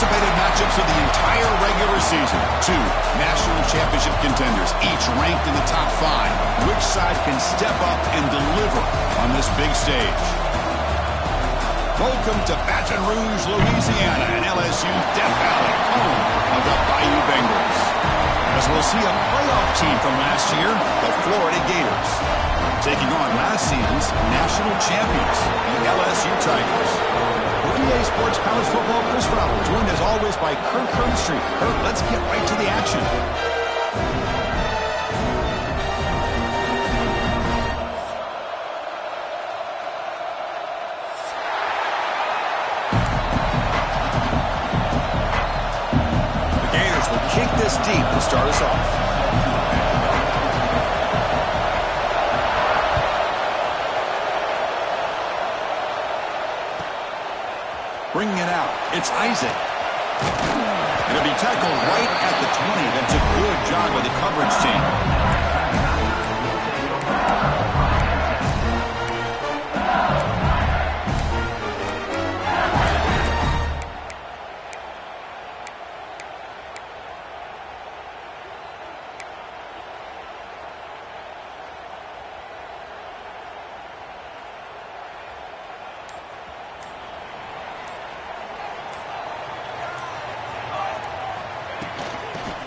anticipated matchups of the entire regular season. Two national championship contenders, each ranked in the top 5. Which side can step up and deliver on this big stage? Welcome to Baton Rouge, Louisiana, and LSU's Death Valley, home of the Bayou Bengals. As we'll see a playoff team from last year, the Florida Gators, taking on last season's national champions, the LSU Tigers. For EA Sports College Football, Chris Fowler, joined as always by Kirk Herbstreit. Kirk, let's get right to the action. The Gators will kick this deep to start us off. Bringing it out, it's Isaac. It'll be tackled right at the 20. That's a good job by the coverage team.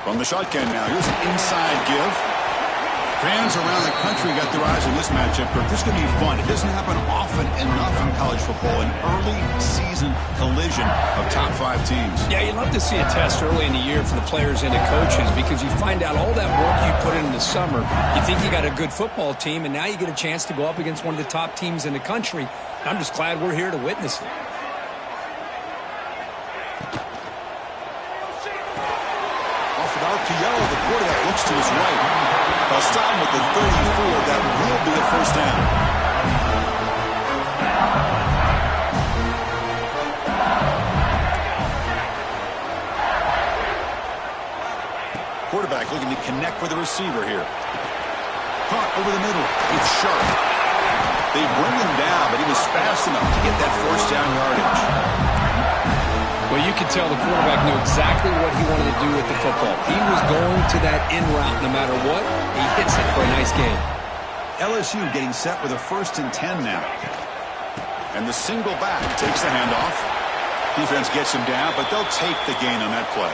From the shotgun now, here's an inside give. Fans around the country got their eyes on this matchup, but this is going to be fun. It doesn't happen often enough in college football, an early season collision of top 5 teams. Yeah, you'd love to see a test early in the year for the players and the coaches because you find out all that work you put in the summer. You think you got a good football team, and now you get a chance to go up against one of the top teams in the country. I'm just glad we're here to witness it. RPO, the quarterback looks to his right. They'll stop him with the 34. That will be a first down. Quarterback looking to connect with the receiver here. Hunt over the middle. It's Sharp. They bring him down, but he was fast enough to get that first down yardage. Well, you could tell the quarterback knew exactly what he wanted to do with the football. He was going to that in route no matter what. He hits it for a nice gain. LSU getting set with a 1st and 10 now. And the single back takes the handoff. Defense gets him down, but they'll take the gain on that play.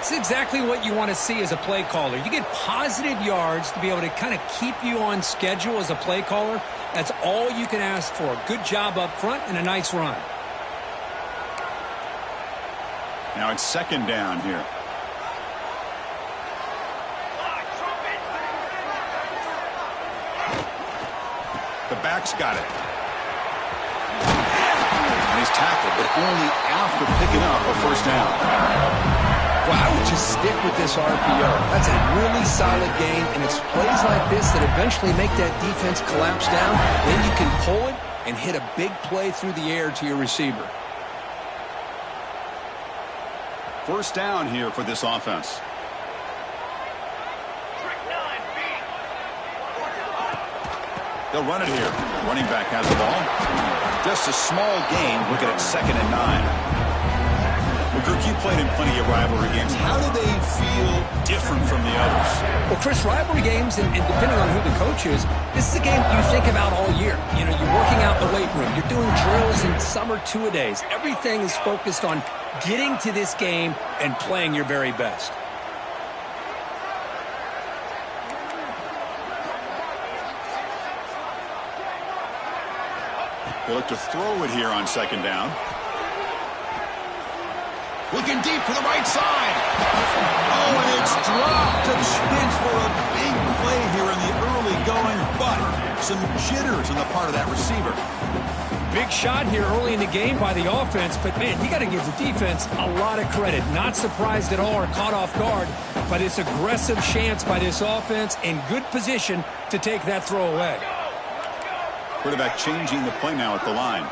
It's exactly what you want to see as a play caller. You get positive yards to be able to kind of keep you on schedule as a play caller. That's all you can ask for. Good job up front and a nice run. Now it's 2nd down here. The back's got it. And he's tackled, but only after picking up a first down. Well, I would just stick with this RPO. That's a really solid game, and it's plays like this that eventually make that defense collapse down. Then you can pull it and hit a big play through the air to your receiver. First down here for this offense. They'll run it here. Running back has the ball. Just a small gain. Looking at 2nd and 9. Well, Kirk, you played in plenty of rivalry games. How do they feel different from the others? Well, Chris, rivalry games, and depending on who the coach is, this is a game you think about all year. You know, you're working out in the weight room. You're doing drills in summer two-a-days. Everything is focused on getting to this game and playing your very best. They look to throw it here on 2nd down. Looking deep to the right side. Oh, and it's dropped. A chance for a big play here in the early going, but some jitters on the part of that receiver. Big shot here early in the game by the offense, but, man, you got to give the defense a lot of credit. Not surprised at all or caught off guard by this aggressive chance by this offense in good position to take that throw away. Quarterback changing the play now at the line.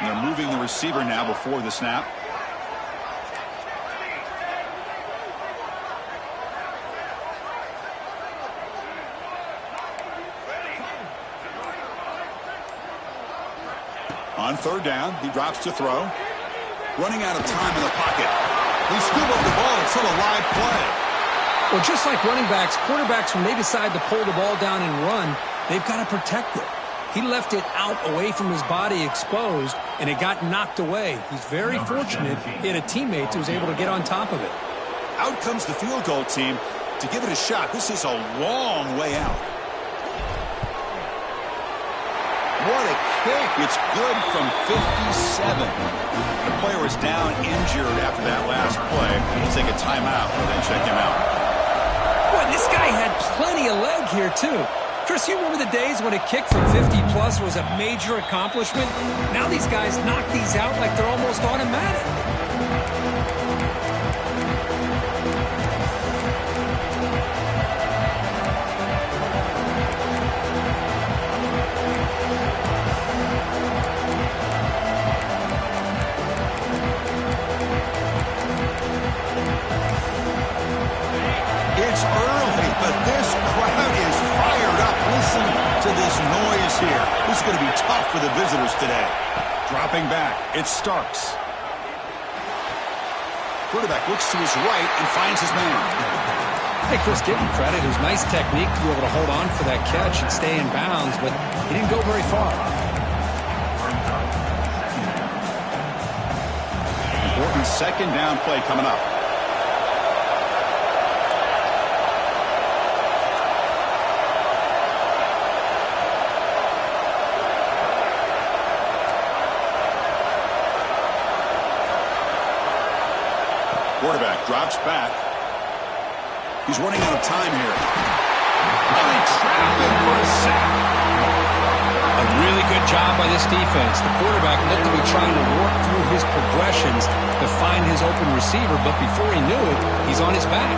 And they're moving the receiver now before the snap. On third down, he drops to throw. Running out of time in the pocket. They scoop up the ball. It's still a live play. Well, just like running backs, quarterbacks, when they decide to pull the ball down and run, they've got to protect it. He left it out away from his body exposed, and it got knocked away. He's very fortunate he had a teammate who was able to get on top of it. Out comes the field goal team to give it a shot. This is a long way out. What a kick. It's good from 57. The player was down injured after that last play. We'll take a timeout and then check him out. Boy, this guy had plenty of leg here, too. Chris, you remember the days when a kick from 50-plus was a major accomplishment? Now these guys knock these out like they're almost automatic. It's early, but this crowd is fired up. Listen to this noise here. This is going to be tough for the visitors today. Dropping back, it's Starks. Quarterback looks to his right and finds his man. Hey, Chris, give him credit. It was nice technique to be able to hold on for that catch and stay in bounds, but he didn't go very far. Important second down play coming up. Quarterback drops back. He's running out of time here. And they trap him for a sack. A really good job by this defense. The quarterback looked to be trying to work through his progressions to find his open receiver, but before he knew it, he's on his back.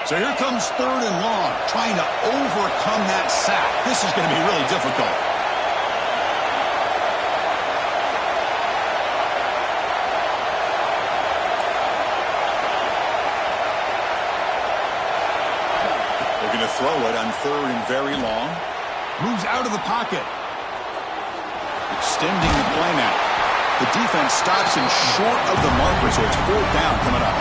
So here comes third and long, trying to overcome that sack. This is going to be really difficult. They're going to throw it on third and very long. Moves out of the pocket. Extending the play now. The defense stops him short of the marker, so it's fourth down coming up.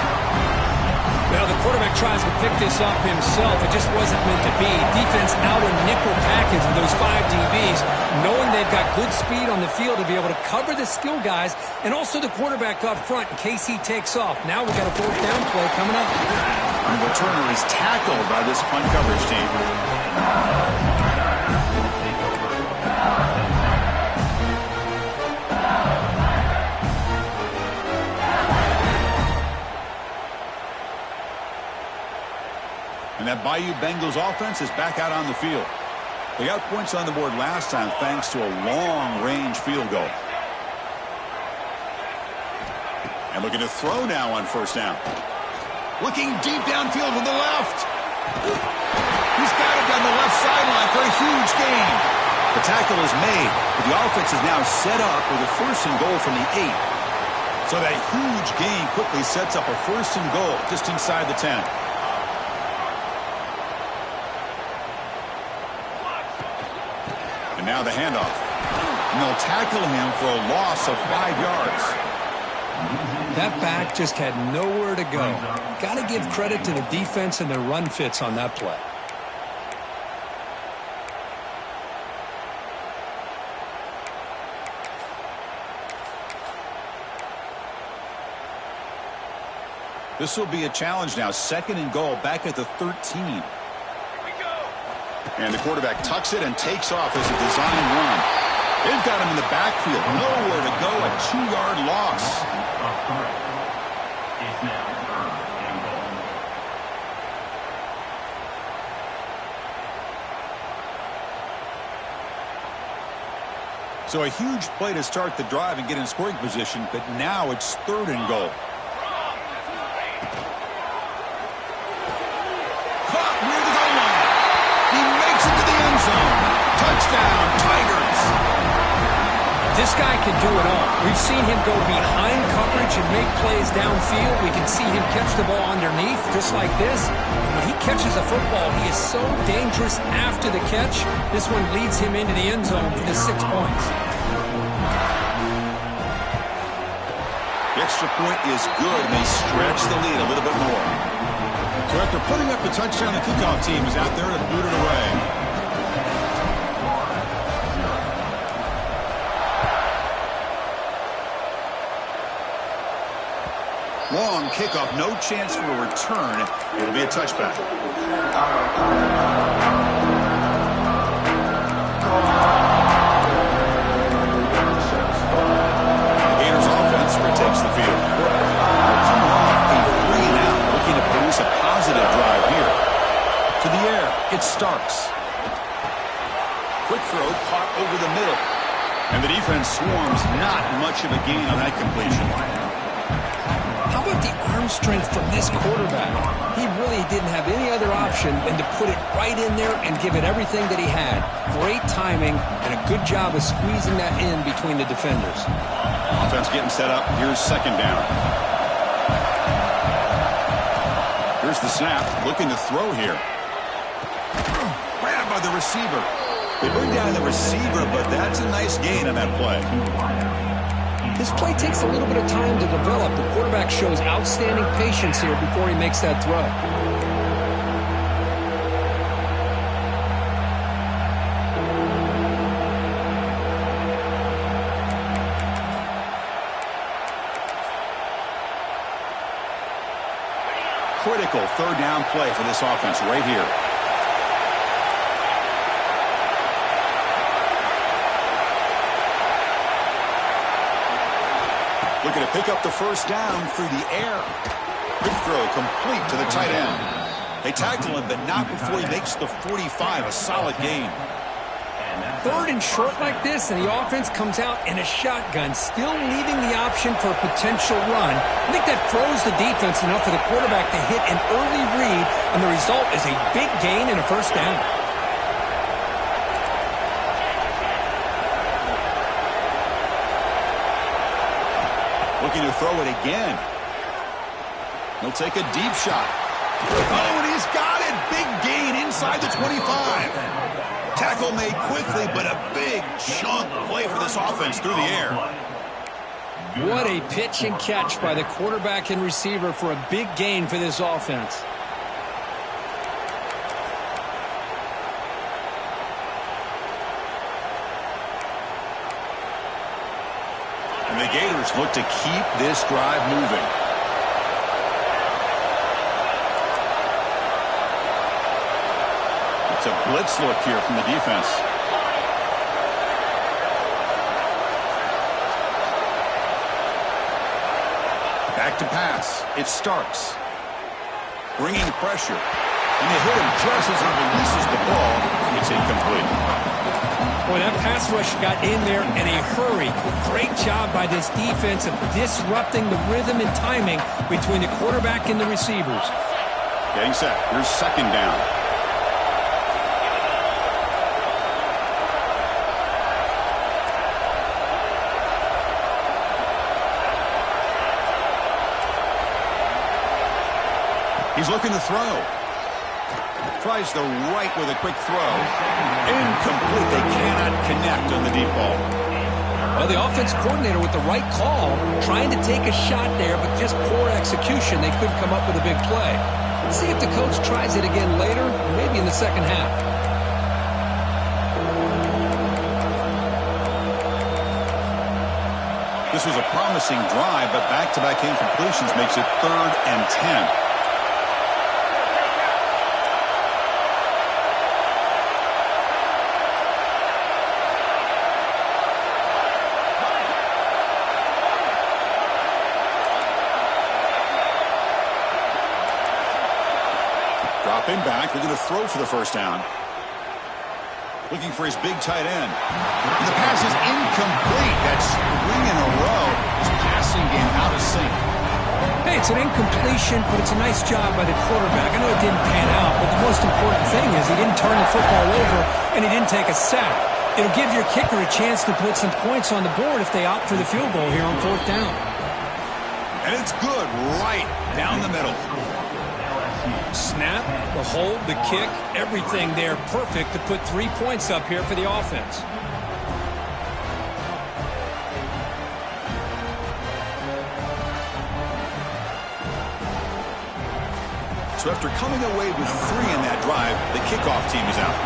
Well, the quarterback tries to pick this up himself. It just wasn't meant to be. Defense out in nickel package with those 5 DBs, knowing they've got good speed on the field to be able to cover the skill guys and also the quarterback up front in case he takes off. Now we've got a fourth down play coming up. And the returner is tackled by this punt coverage team. And that Bayou Bengals offense is back out on the field. They got points on the board last time thanks to a long-range field goal. And looking to throw now on first down. Looking deep downfield to the left. He's got it down the left sideline for a huge gain. The tackle is made, but the offense is now set up with a first and goal from the 8. So that huge gain quickly sets up a first and goal just inside the 10. And now the handoff. And they'll tackle him for a loss of 5 yards. That back just had nowhere to go. Got to give credit to the defense and their run fits on that play. This will be a challenge now. Second and goal back at the 13. And the quarterback tucks it and takes off as a design run. They've got him in the backfield. Nowhere to go. A 2-yard loss. So a huge play to start the drive and get in scoring position, but now it's third and goal. Caught near the goal line. He makes it to the end zone. Touchdown, Tigers. This guy can do it all. We've seen him go behind coverage and make plays downfield. We can see him catch the ball underneath, just like this. When he catches a football, he is so dangerous after the catch. This one leads him into the end zone for the 6 points. The extra point is good, and they stretch the lead a little bit more. So after putting up the touchdown, the kickoff team is out there to boot it away. Long kickoff, no chance for a return. It'll be a touchback. Gators offense retakes the field. They're coming off a 3-and-out, looking to produce a positive drive here. To the air, it's Starks. Quick throw, caught over the middle. And the defense swarms, not much of a gain on that completion. How about the arm strength from this quarterback? He really didn't have any other option than to put it right in there and give it everything that he had. Great timing and a good job of squeezing that in between the defenders. Offense getting set up. Here's second down. Here's the snap. Looking to throw here. Grabbed by the receiver. They bring down the receiver, but that's a nice gain on that play. This play takes a little bit of time to develop. The quarterback shows outstanding patience here before he makes that throw. Critical third down play for this offense right here. Looking to pick up the first down through the air. Quick throw complete to the tight end. They tackle him, but not before he makes the 45, a solid gain. Third and short like this, and the offense comes out in a shotgun, still leaving the option for a potential run. I think that throws the defense enough for the quarterback to hit an early read, and the result is a big gain and a first down. Looking to throw it again. He'll take a deep shot. Oh, and he's got it. Big gain inside the 25. Tackle made quickly, but a big chunk play for this offense through the air. What a pitch and catch by the quarterback and receiver for a big gain for this offense. And the Gators look to keep this drive moving. It's a blitz look here from the defense. Back to pass. It's Starks. Bringing pressure. And they hit him just as he releases the ball. It's incomplete. Boy, that pass rush got in there in a hurry. Great job by this defense of disrupting the rhythm and timing between the quarterback and the receivers. Getting set. Here's second down. He's looking to throw. Tries the right with a quick throw. Incomplete. They cannot connect on the deep ball. Well, the offense coordinator with the right call, trying to take a shot there, but just poor execution. They couldn't come up with a big play. Let's see if the coach tries it again later, maybe in the second half. This was a promising drive, but back-to-back incompletions makes it 3rd and 10. Dropping back, looking to throw for the first down. Looking for his big tight end. And the pass is incomplete. That's 3 in a row. His passing game out of sync. Hey, it's an incompletion, but it's a nice job by the quarterback. I know it didn't pan out, but the most important thing is he didn't turn the football over and he didn't take a sack. It'll give your kicker a chance to put some points on the board if they opt for the field goal here on 4th down. And it's good right down the middle. Snap, the hold, the kick, everything there perfect to put 3 points up here for the offense. So after coming away with 3 in that drive, the kickoff team is out.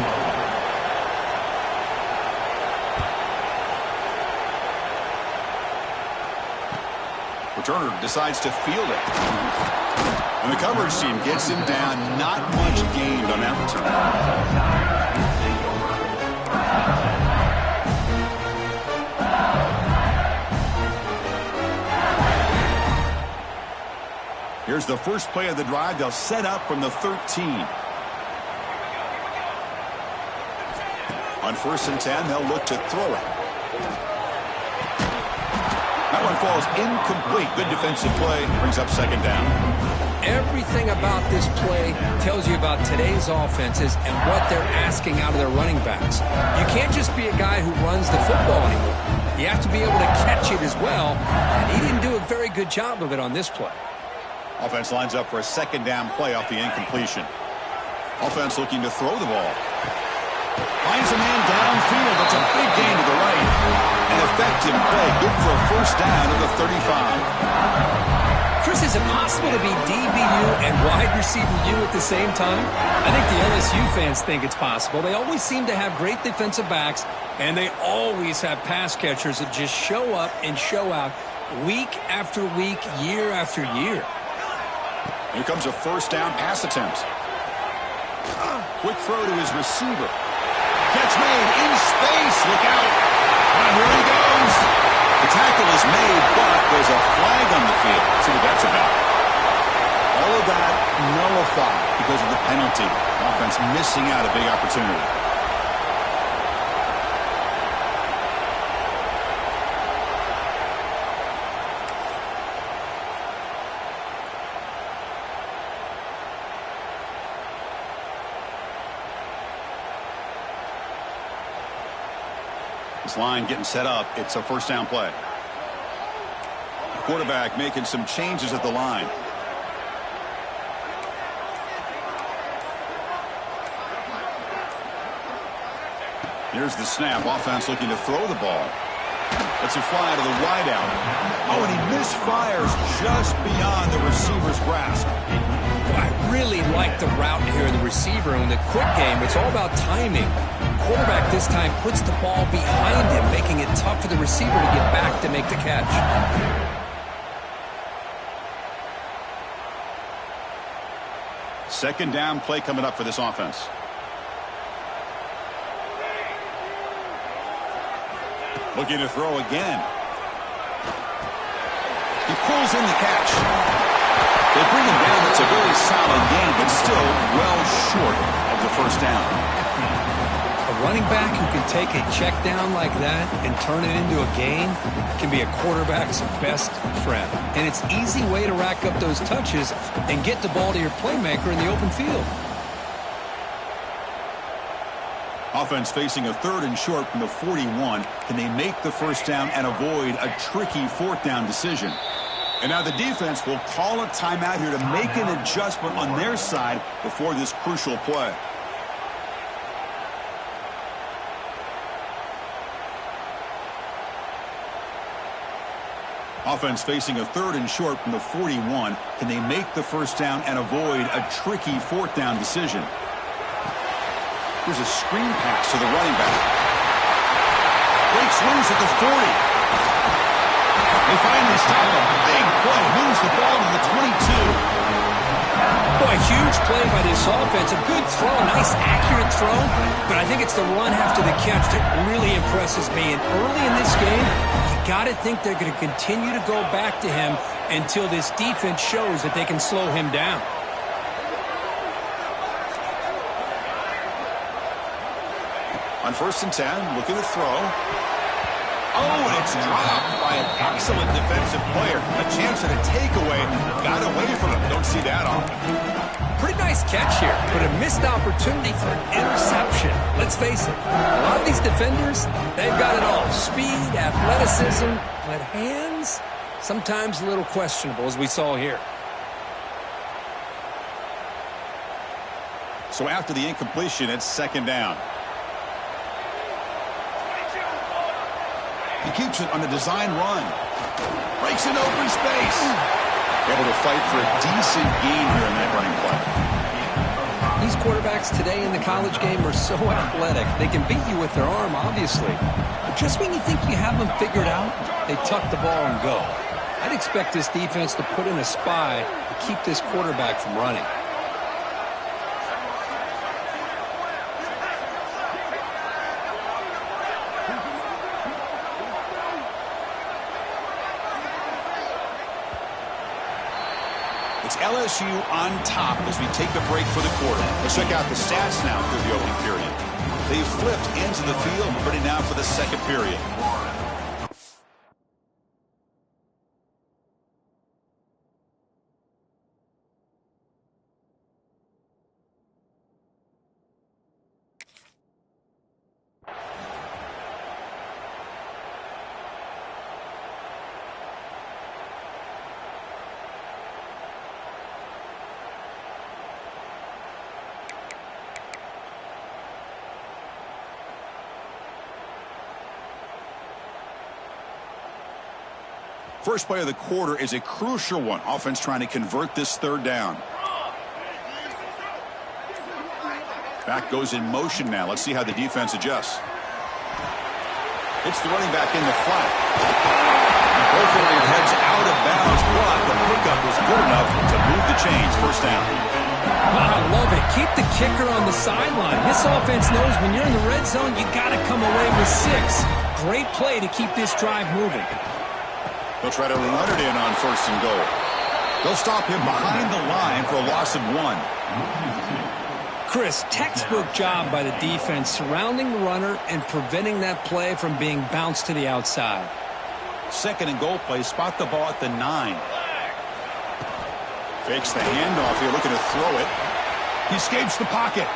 Returner decides to field it. And the coverage team gets him down. Not much gained on that return. Here's the first play of the drive. They'll set up from the 13. On 1st and 10, they'll look to throw it. That one falls incomplete. Good defensive play. Brings up 2nd down. Everything about this play tells you about today's offenses and what they're asking out of their running backs. You can't just be a guy who runs the football anymore. You have to be able to catch it as well, and he didn't do a very good job of it on this play. Offense lines up for a 2nd down play off the incompletion. Offense looking to throw the ball. Finds a man downfield. That's a big gain to the right. An effective play. Good for a 1st down at the 35. Chris, is it possible to be DBU and wide receiver U at the same time? I think the LSU fans think it's possible. They always seem to have great defensive backs, and they always have pass catchers that just show up and show out week after week, year after year. Here comes a 1st down pass attempt. Quick throw to his receiver. Catch made in space. Look out. And here he goes. The tackle is made, but there's a flag on the field. Let's see what that's about. All of that nullified because of the penalty. Offense missing out a big opportunity. This line getting set up. It's a 1st down play. The quarterback making some changes at the line. Here's the snap. Offense looking to throw the ball. Lets it fly to the wideout. Oh, and he misfires just beyond the receiver's grasp. I really like the route here of the receiver. In the quick game, it's all about timing. Quarterback this time puts the ball behind him, making it tough for the receiver to get back to make the catch. Second down play coming up for this offense. Looking to throw again. He pulls in the catch. They bring him down. It's a very solid game, but still well short of the 1st down. A running back who can take a check down like that and turn it into a gain can be a quarterback's best friend. And it's an easy way to rack up those touches and get the ball to your playmaker in the open field. Offense facing a 3rd and short from the 41. Can they make the 1st down and avoid a tricky 4th down decision? And now the defense will call a timeout here to make an adjustment on their side before this crucial play. Offense facing a 3rd and short from the 41. Can they make the 1st down and avoid a tricky 4th down decision? Here's a screen pass to the running back. Breaks loose at the 40. They finally stop him. Big play. Moves the ball to the 22. Boy, huge play by this offense. A good throw, nice accurate throw. But I think it's the run after the catch that really impresses me. And early in this game, you got to think they're going to continue to go back to him until this defense shows that they can slow him down. On 1st and 10, looking to throw. Oh, and it's dropped by an excellent defensive player. A chance at a takeaway. Got away from him. don't see that often. Pretty nice catch here, but a missed opportunity for an interception. Let's face it, a lot of these defenders, they've got it all. Speed, athleticism, but hands, sometimes a little questionable, as we saw here. So after the incompletion, it's second down. He keeps it on the design run. Breaks into open space. Able to fight for a decent gain here in that running play. These quarterbacks today in the college game are so athletic. They can beat you with their arm, obviously. But just when you think you have them figured out, they tuck the ball and go. I'd expect this defense to put in a spy to keep this quarterback from running. It's LSU on top as we take a break for the quarter. Let's check out the stats now through the opening period. They've flipped into the field, ready now for the second period. First play of the quarter is a crucial one. Offense trying to convert this third down. Back goes in motion now. Let's see how the defense adjusts. It's the running back in the flat. Both of their heads out of bounds, but the pickup was good enough to move the chains. First down. I love it. Keep the kicker on the sideline. This offense knows when you're in the red zone, you got to come away with 6. Great play to keep this drive moving. They'll try to run it in on first and goal. They'll stop him behind the line for a loss of 1. Chris, textbook job by the defense surrounding the runner and preventing that play from being bounced to the outside. Second and goal play. Spot the ball at the 9. Fakes the handoff here, looking to throw it. He escapes the pocket.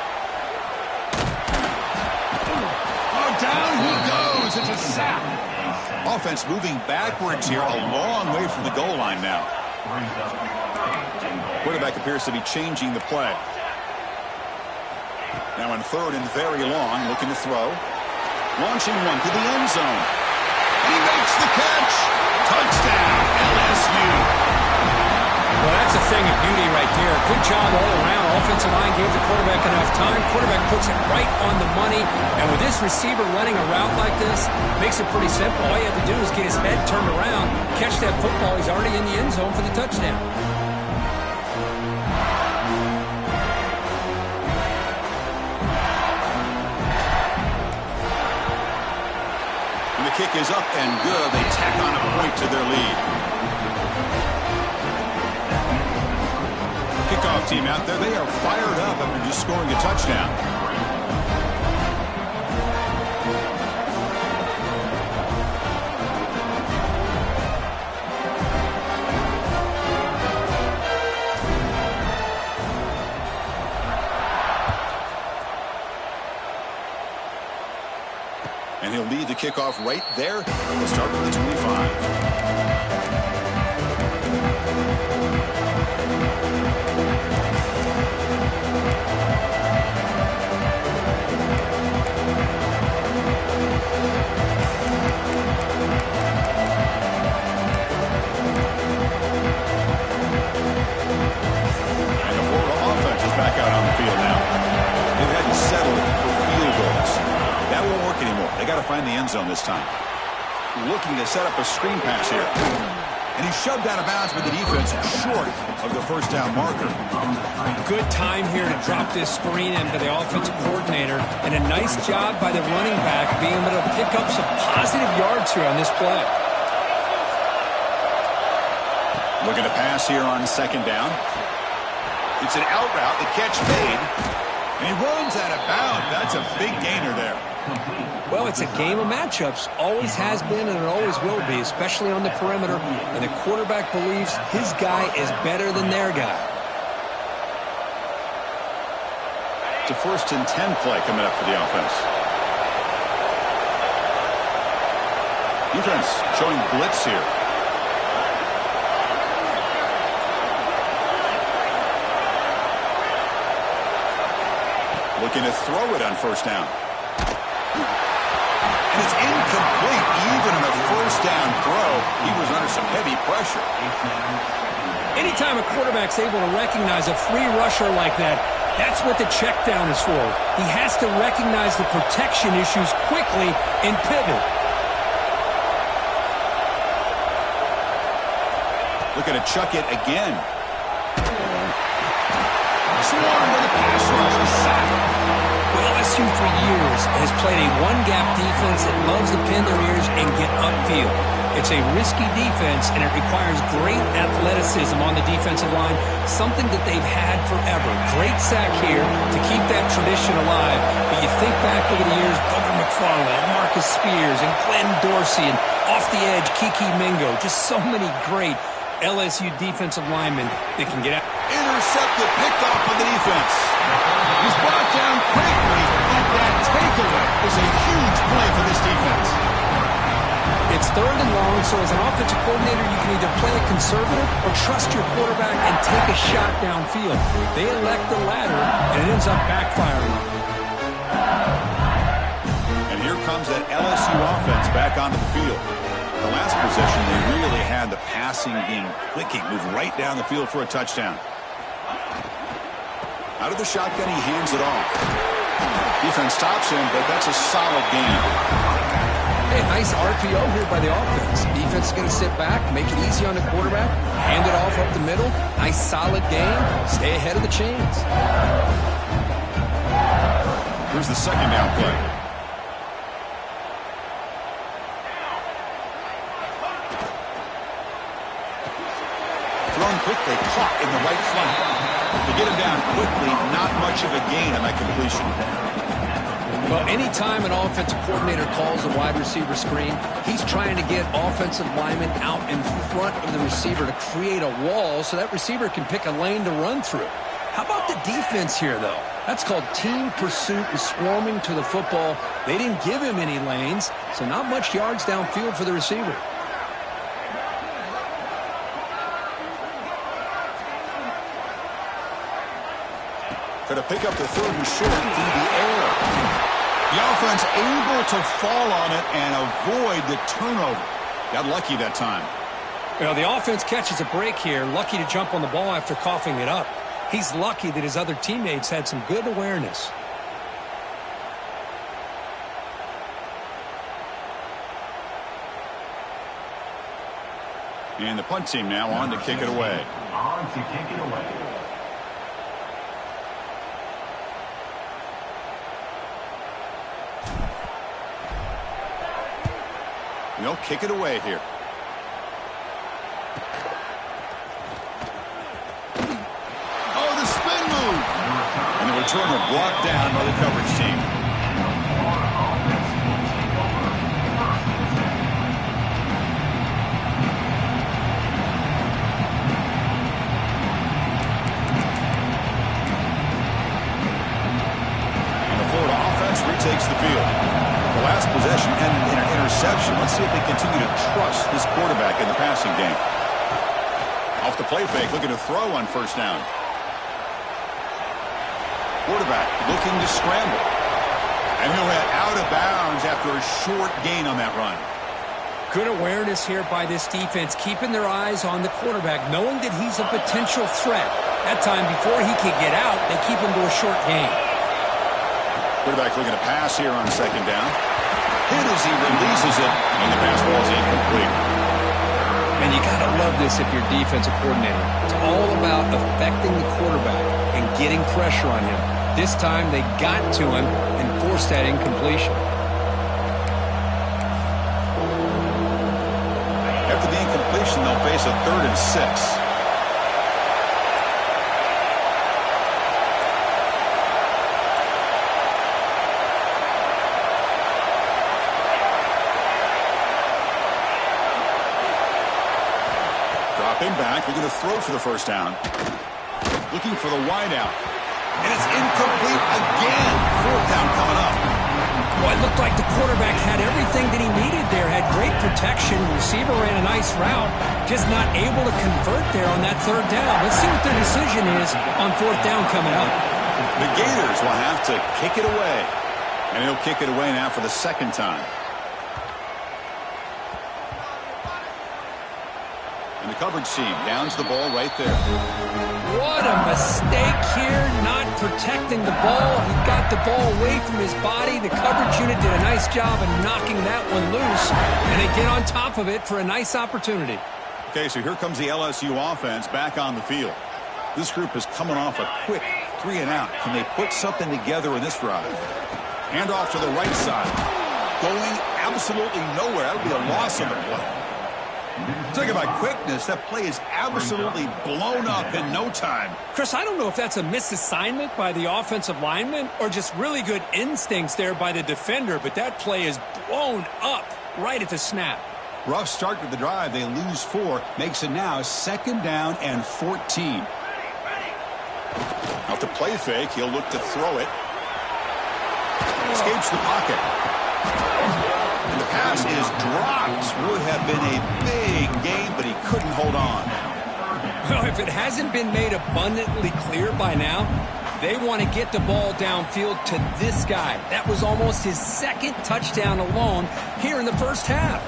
Oh, down he goes. It's a sack. Offense moving backwards here, a long way from the goal line now. Quarterback appears to be changing the play. Now in third and very long, looking to throw. Launching one to the end zone. And he makes the catch. Touchdown, LSU. Well, that's a thing of beauty right there. Good job all around. Offensive line gave the quarterback enough time. Quarterback puts it right on the money. And with this receiver running a route like this, makes it pretty simple. All you have to do is get his head turned around, catch that football. He's already in the end zone for the touchdown. And the kick is up and good. They tack on a point to their lead. Kickoff team out there, they are fired up after just scoring a touchdown. And he'll lead the kickoff right there. We'll start with the 25. Back out on the field now. They've had to settle for field goals. That won't work anymore. They got to find the end zone this time. Looking to set up a screen pass here. And he's shoved out of bounds with the defense short of the first down marker. Good time here to drop this screen into the offensive coordinator. And a nice job by the running back being able to pick up some positive yards here on this play. Looking to pass here on second down. It's an out route, the catch made, and he runs out of bounds. That's a big gainer there. Well, it's a game of matchups. Always has been and it always will be, especially on the perimeter. And the quarterback believes his guy is better than their guy. It's a 1st and 10 play coming up for the offense. Defense showing blitz here. Looking to throw it on 1st down. And it's incomplete even on a 1st down throw. He was under some heavy pressure. Anytime a quarterback's able to recognize a free rusher like that, that's what the check down is for. He has to recognize the protection issues quickly and pivot. Looking to chuck it again. Swarmed by the pass rush. Well, LSU for years has played a one-gap defense that loves to pin their ears and get upfield. It's a risky defense, and it requires great athleticism on the defensive line, something that they've had forever. Great sack here to keep that tradition alive. But you think back over the years, Booger McFarland, Marcus Spears, and Glenn Dorsey, and off the edge, Kiki Mingo. Just so many great LSU defensive linemen that can get out. Intercepted, picked off by the defense. He's brought down quickly, and that takeaway is a huge play for this defense. It's 3rd and long, so as an offensive coordinator, you can either play it conservative or trust your quarterback and take a shot downfield. They elect the latter, and it ends up backfiring. And here comes that LSU offense back onto the field. The last possession, they really had the passing game clicking, moved right down the field for a touchdown. Out of the shotgun, he hands it off. Defense stops him, but that's a solid game. Hey, nice RPO here by the offense. Defense is going to sit back, make it easy on the quarterback, hand it off up the middle. Nice solid game. Stay ahead of the chains. Here's the 2nd down play. Thrown quickly, caught in the right flank. To get him down quickly, not much of a gain on that completion. Well, anytime an offensive coordinator calls a wide receiver screen, he's trying to get offensive linemen out in front of the receiver to create a wall so that receiver can pick a lane to run through. How about the defense here, though? That's called team pursuit and swarming to the football. They didn't give him any lanes, so not much yards downfield for the receiver. Going to pick up the 3rd and short through the air. The offense able to fall on it and avoid the turnover. Got lucky that time. Well, the offense catches a break here. Lucky to jump on the ball after coughing it up. He's lucky that his other teammates had some good awareness. And the punt team now on to kick it away. They'll kick it away here. Oh, the spin move. And the return will block down by the coverage team. And the Florida offense retakes the field. The last possession ended in an interception. Let's see if they continue to trust this quarterback in the passing game. Off the play fake, looking to throw on 1st down. Quarterback looking to scramble. And he'll head out of bounds after a short gain on that run. Good awareness here by this defense, keeping their eyes on the quarterback, knowing that he's a potential threat. That time, before he could get out, they keep him to a short gain. Quarterback looking to pass here on 2nd down. Hit as he releases it, and the pass ball is incomplete. And you got to love this if you're a defensive coordinator. It's all about affecting the quarterback and getting pressure on him. This time they got to him and forced that incompletion. After the incompletion, they'll face a 3rd and 6. Dropping back, looking to throw for the 1st down. Looking for the wide out. And it's incomplete again. Fourth down coming up. Well, it looked like the quarterback had everything that he needed there. Had great protection. Receiver ran a nice route. Just not able to convert there on that third down. Let's see what their decision is on fourth down coming up. The Gators will have to kick it away. And he'll kick it away now for the second time. And the coverage team downs the ball right there. What a mistake here, not protecting the ball. He got the ball away from his body. The coverage unit did a nice job of knocking that one loose. And they get on top of it for a nice opportunity. Okay, so here comes the LSU offense back on the field. This group is coming off a quick 3-and-out. Can they put something together in this drive? Hand off to the right side. Going absolutely nowhere. That would be a loss on the play. Talking about quickness, that play is absolutely blown up in no time. Chris, I don't know if that's a misassignment by the offensive lineman or just really good instincts there by the defender, but that play is blown up right at the snap. Rough start to the drive. They lose 4. Makes it now 2nd down and 14. Out to play fake. He'll look to throw it. Escapes the pocket. And the pass is dropped. Would have been a big gain, but he couldn't hold on. Well, if it hasn't been made abundantly clear by now, they want to get the ball downfield to this guy. That was almost his 2nd touchdown alone here in the first half.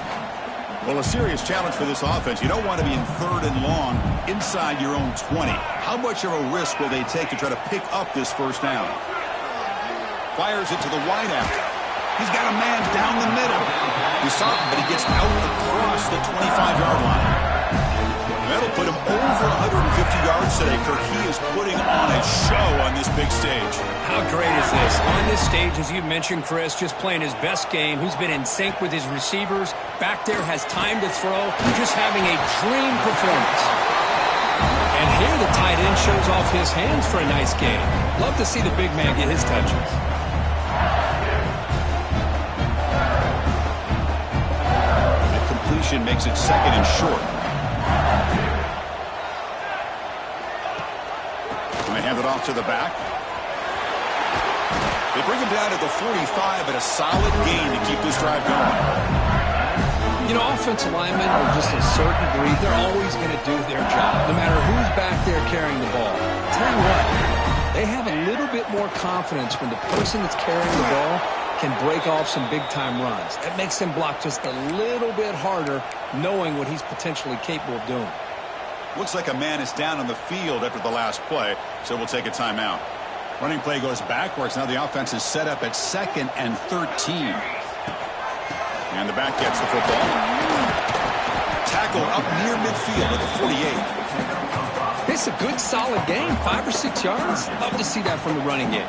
Well, a serious challenge for this offense. You don't want to be in 3rd and long inside your own 20. How much of a risk will they take to try to pick up this first down? Fires it to the wideout. He's got a man down the middle. He saw him, but he gets out across the 25-yard line. That'll put him over 150 yards today, Kirk. He is putting on a show on this big stage. How great is this? On this stage, as you mentioned, Chris, just playing his best game. He's been in sync with his receivers. Back there, has time to throw. Just having a dream performance. And here the tight end shows off his hands for a nice game. Love to see the big man get his touches. That completion makes it 2nd and short. Hand it off to the back. They bring him down to the 45 at a solid gain to keep this drive going. You know, offensive linemen are just a certain breed. They're always going to do their job, no matter who's back there carrying the ball. I'll tell you what, they have a little bit more confidence when the person that's carrying the ball can break off some big-time runs. That makes them block just a little bit harder, knowing what he's potentially capable of doing. Looks like a man is down on the field after the last play, so we'll take a timeout. Running play goes backwards. Now the offense is set up at 2nd and 13. And the back gets the football. Tackle up near midfield at the 48. It's a good, solid game. 5 or 6 yards. Love to see that from the running game.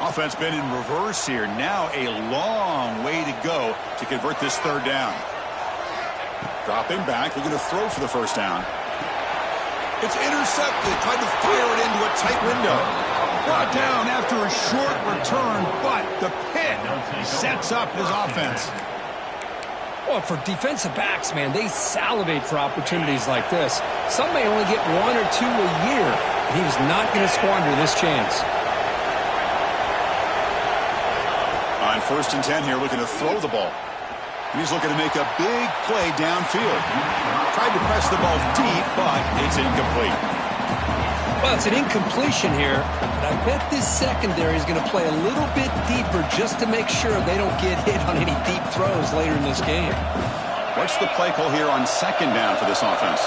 Offense been in reverse here. Now a long way to go to convert this 3rd down. Dropping back, looking to throw for the first down. It's intercepted, trying to fire it into a tight window. Brought down after a short return, but the pit sets up his offense. Well, for defensive backs, man, they salivate for opportunities like this. Some may only get 1 or 2 a year, and he was not going to squander this chance. On 1st and 10 here, looking to throw the ball. And he's looking to make a big play downfield. Tried to press the ball deep, but it's incomplete. Well, it's an incompletion here, but I bet this secondary is going to play a little bit deeper just to make sure they don't get hit on any deep throws later in this game. What's the play call here on 2nd down for this offense?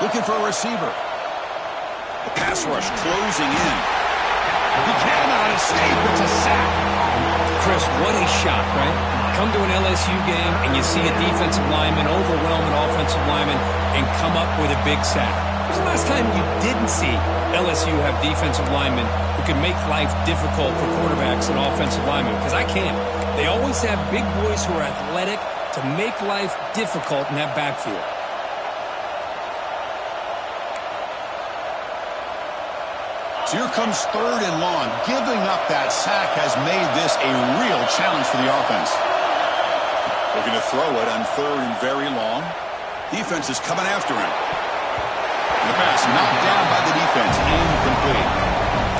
Looking for a receiver. The pass rush closing in. He cannot escape. It's a sack. Chris, what a shot, right? Come to an LSU game and you see a defensive lineman overwhelm an offensive lineman and come up with a big sack. When's the last time you didn't see LSU have defensive linemen who can make life difficult for quarterbacks and offensive linemen? Because I can't. They always have big boys who are athletic to make life difficult in that backfield. So here comes 3rd and long. Giving up that sack has made this a real challenge for the offense. Looking to throw it on 3rd and very long. Defense is coming after him. The pass knocked down by the defense. Incomplete.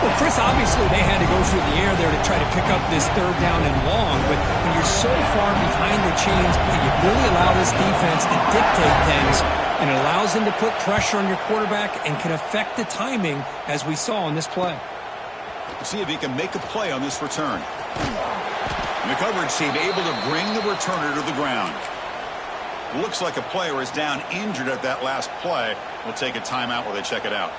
Well, Chris, obviously they had to go through the air there to try to pick up this 3rd down and long, but when you're so far behind the chains, you really allow this defense to dictate things, and it allows them to put pressure on your quarterback and can affect the timing, as we saw on this play. We'll see if he can make a play on this return. And the coverage team able to bring the returner to the ground. Looks like a player is down injured at that last play. We'll take a timeout while they check it out.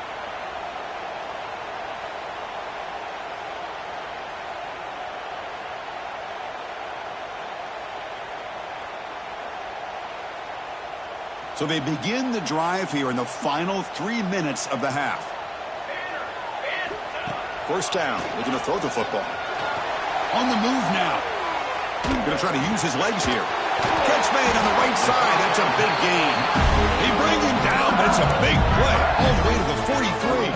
So they begin the drive here in the final 3 minutes of the half. 1st down. Looking to throw the football. On the move now. Going to try to use his legs here. Catch made on the right side. That's a big gain. They bring him down, but it's a big play. All the way to the 43.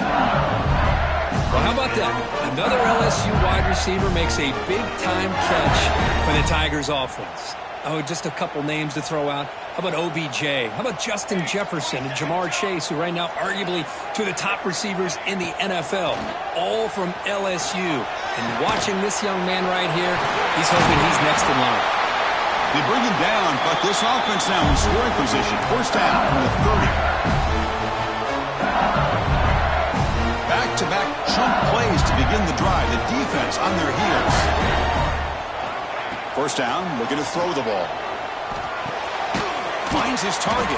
Well, how about that? Another LSU wide receiver makes a big-time catch for the Tigers offense. Oh, just a couple names to throw out. How about OBJ? How about Justin Jefferson and Jamar Chase, who right now arguably two of the top receivers in the NFL, all from LSU. And watching this young man right here, he's hoping he's next in line. They bring him down, but this offense now in scoring position. 1st down from the 30. Back-to-back chunk plays to begin the drive. The defense on their heels. 1st down, looking to throw the ball. Finds his target.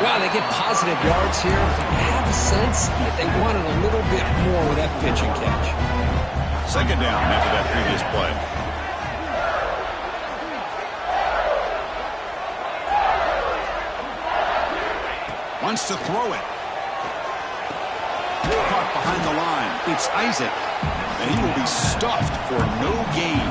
Wow, they get positive yards here. I have a sense that they wanted a little bit more with that pitch and catch. 2nd down after that previous play. Wants to throw it. Caught behind the line. It's Isaac. And he will be stuffed for no gain.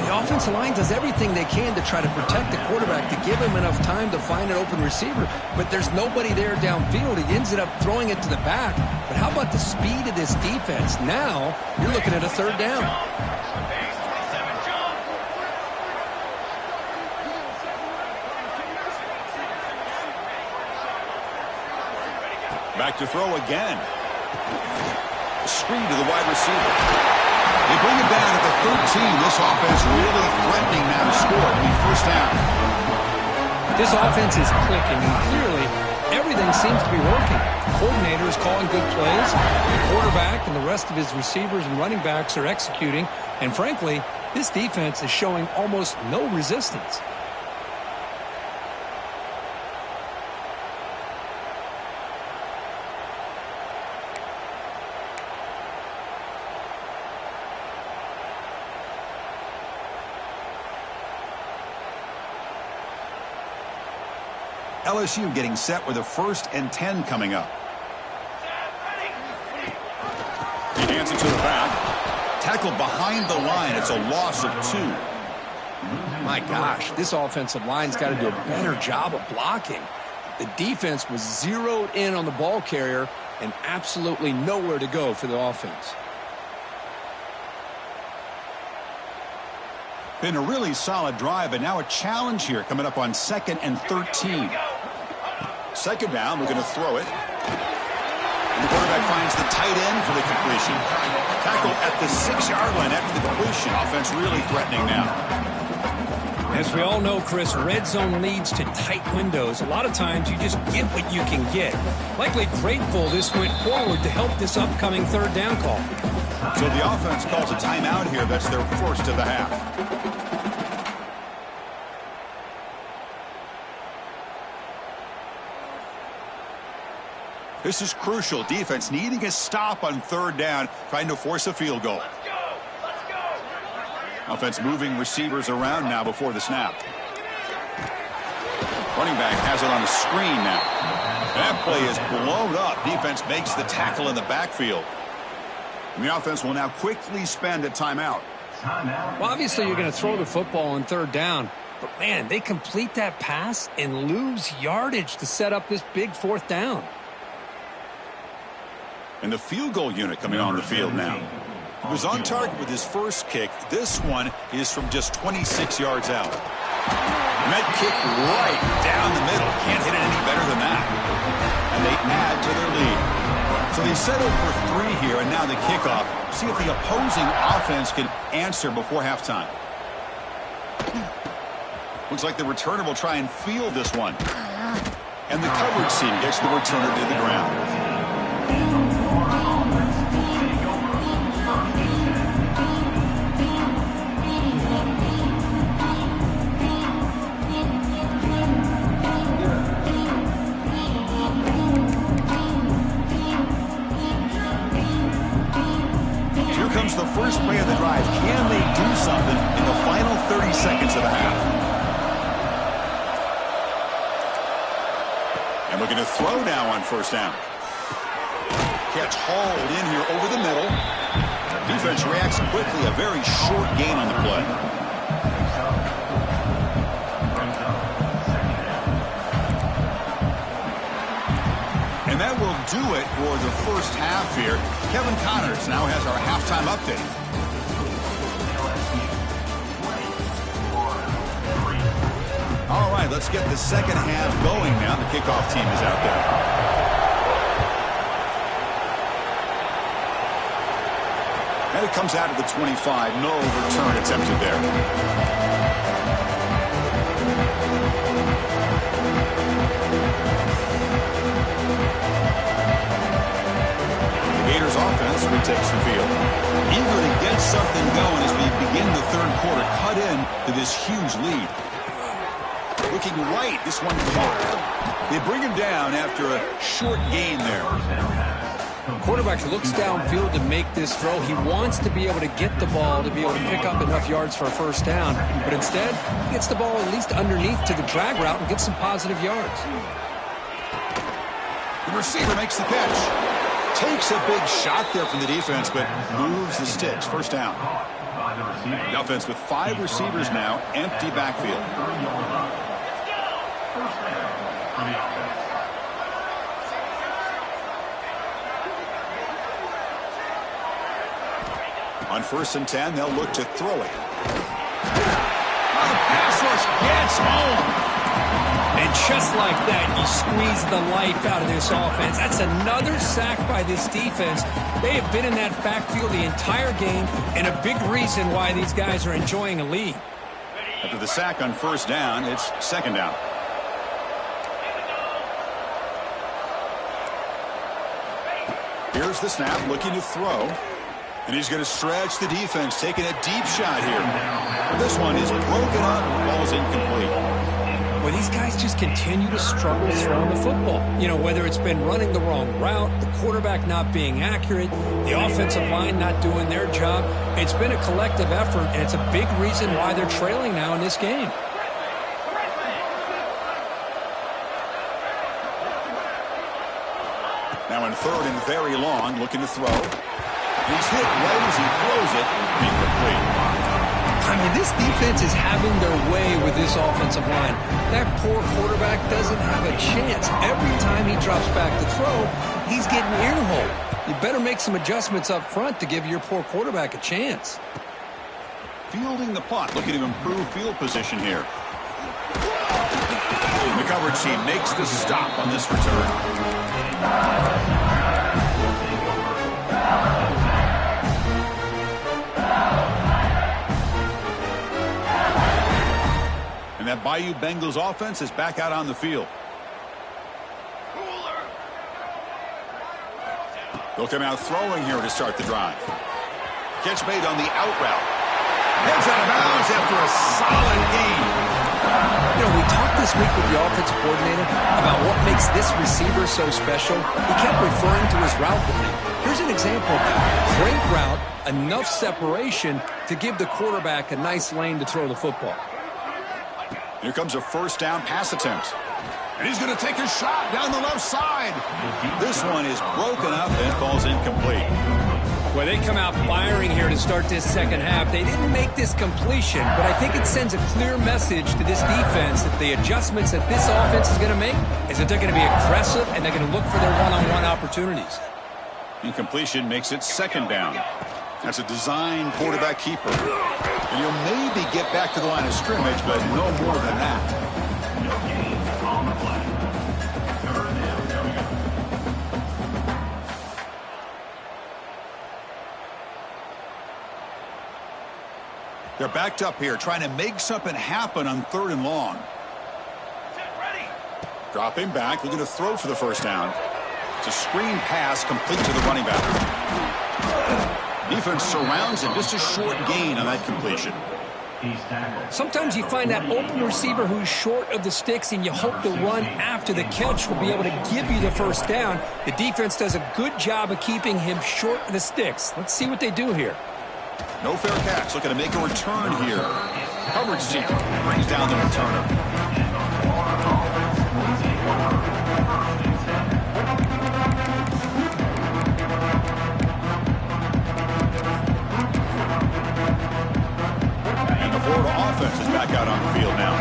The offensive line does everything they can to try to protect the quarterback, to give him enough time to find an open receiver. But there's nobody there downfield. He ends up throwing it to the back. But how about the speed of this defense? Now you're looking at a 3rd down. Back to throw again. Screen to the wide receiver. They bring it down at the 13. This offense really threatening now to score. It'll be 1st down. This offense is clicking, and clearly everything seems to be working. The coordinator is calling good plays. The quarterback and the rest of his receivers and running backs are executing. And frankly, this defense is showing almost no resistance. LSU getting set with a 1st and 10 coming up. He hands it to the back. Tackle behind the line. It's a loss of 2. My gosh, this offensive line's got to do a better job of blocking. The defense was zeroed in on the ball carrier and absolutely nowhere to go for the offense. Been a really solid drive, but now a challenge here coming up on 2nd and 13. 2nd down, we're going to throw it. And the quarterback finds the tight end for the completion. Tackle at the 6-yard line after the completion. Offense really threatening now. As we all know, Chris, red zone leads to tight windows. A lot of times you just get what you can get. Likely grateful this went forward to help this upcoming 3rd down call. So the offense calls a timeout here. That's their 1st of the half. This is crucial. Defense needing a stop on 3rd down, trying to force a field goal. Let's go. Offense moving receivers around now before the snap. Running back has it on the screen now. That play is blown up. Defense makes the tackle in the backfield. And the offense will now quickly spend a timeout. Well, obviously you're going to throw the football on 3rd down. But, man, they complete that pass and lose yardage to set up this big 4th down. And the field goal unit coming on the field now. He was on target with his first kick. This one is from just 26 yards out. And that kick right down the middle. Can't hit it any better than that. And they add to their lead. So they settled for 3 here, and now the kickoff. See if the opposing offense can answer before halftime. Looks like the returner will try and field this one. And the coverage team gets the returner to the ground. Here comes the first play of the drive. Can they do something in the final 30 seconds of the half? And looking to throw now on first down. Catch hauled in here over the middle. Defense reacts quickly. A very short gain on the play. And that will do it for the first half here. Kevin Connors now has our halftime update. All right, let's get the second half going now. The kickoff team is out there. And it comes out of the 25. No return attempted there. The Gators offense retakes the field. Eager to get something going as we begin the third quarter. Cut in to this huge lead. Looking right, this one caught. They bring him down after a short gain there. Quarterback looks downfield to make this throw. He wants to be able to get the ball to be able to pick up enough yards for a first down. But instead, he gets the ball at least underneath to the drag route and gets some positive yards. The receiver makes the catch. Takes a big shot there from the defense, but moves the sticks. First down. The offense with 5 receivers now. Empty backfield. On 1st and 10, they'll look to throw it. Oh, the pass rush gets home. And just like that, you squeeze the life out of this offense. That's another sack by this defense. They have been in that backfield the entire game, and a big reason why these guys are enjoying a lead. After the sack on 1st down, it's 2nd down. Here's the snap, looking to throw. And he's going to stretch the defense, taking a deep shot here. This one is broken up and falls incomplete. Well, these guys just continue to struggle throwing the football. You know, whether it's been running the wrong route, the quarterback not being accurate, the offensive line not doing their job. It's been a collective effort, and it's a big reason why they're trailing now in this game. Now in 3rd and very long, looking to throw. He's hit right as he throws it. Incomplete. I mean, this defense is having their way with this offensive line. That poor quarterback doesn't have a chance. Every time he drops back to throw, he's getting earholed. You better make some adjustments up front to give your poor quarterback a chance. Fielding the punt, looking to improve field position here. The coverage team makes the stop on this return. And that Bayou Bengals offense is back out on the field. They'll come out throwing here to start the drive. Catch made on the out route. Heads out of bounds after a solid gain. You know, we talked this week with the offensive coordinator about what makes this receiver so special. He kept referring to his route running. Here's an example of that. Great route, enough separation to give the quarterback a nice lane to throw the football. Here comes a 1st down pass attempt. And he's going to take a shot down the left side. This one is broken up and falls incomplete. Well, they come out firing here to start this second half. They didn't make this completion, but I think it sends a clear message to this defense that the adjustments that this offense is going to make is that they're going to be aggressive and they're going to look for their one-on-one opportunities. Incompletion makes it second down. That's a design quarterback keeper. And you'll maybe get back to the line of scrimmage, but no more than that. They're backed up here, trying to make something happen on 3rd and long. Dropping back, looking to throw for the first down. It's a screen pass complete to the running back. Defense surrounds him, just a short gain on that completion. Sometimes you find that open receiver who's short of the sticks, and you hope the run after the catch will be able to give you the first down. The defense does a good job of keeping him short of the sticks. Let's see what they do here. No fair catch, looking to make a return here. Coverage team brings down the returner. And the Florida offense is back out on the field now.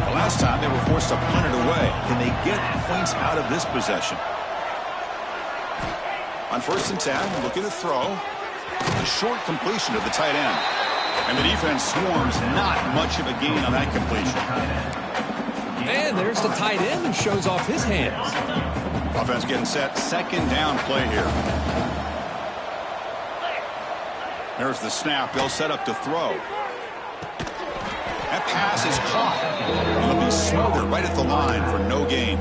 The last time they were forced to punt it away. Can they get points out of this possession? On 1st and 10, looking to throw. A short completion to the tight end. And the defense swarms, not much of a gain on that completion. And there's the tight end who shows off his hands. Offense getting set. Second down play here. There's the snap. They'll set up to throw. That pass is caught. It'll be smothered right at the line for no gain.